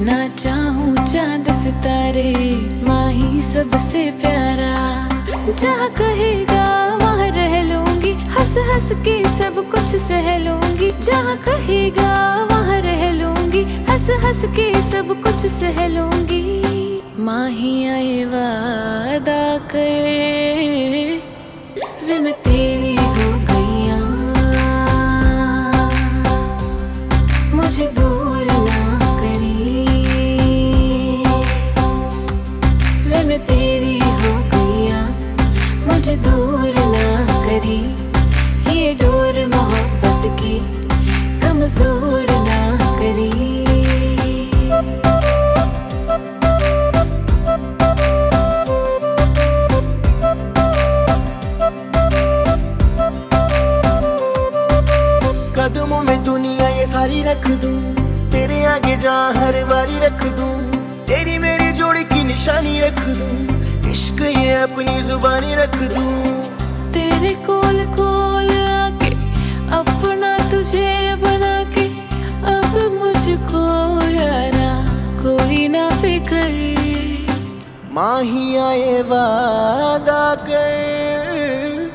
ना चाहूं चांद सितारे, माही सबसे प्यारा। जहाँ कहेगा वहाँ रह लूंगी, हंस हंस के सब कुछ सह लूंगी। जहाँ कहेगा वहाँ रह लूंगी, हंस हंस के सब कुछ सह लूंगी। माही आए वादा कर, वे मैं तेरी हो गईया, मुझे दूर ना करी। वे मैं तेरी हो गईया, मुझे दूर ना करी। ये डोर मोहब्बत की कमजोर ना करी। कदमों में दुनिया ये सारी रख दूं, तेरे आगे जहाँ हर बारी रख दूं। तेरी मेरी जोड़ी की निशानी रख दूं, इश्क ये अपनी जुबानी रख दूं। तेरे कोल कोल आके अपना तुझे बना के, अब मुझको यारा कोई ना फिकर। माही आए वादा कर,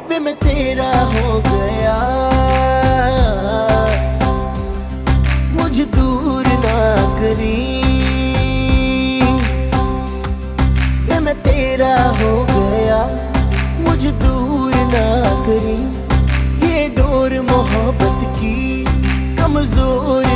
वे मैं तेरा हो गया, मुझे दूर ना करी। वे मैं तेरा हो गया, मुझे दूर ना करी। ये डोर मोहब्बत की कमजोर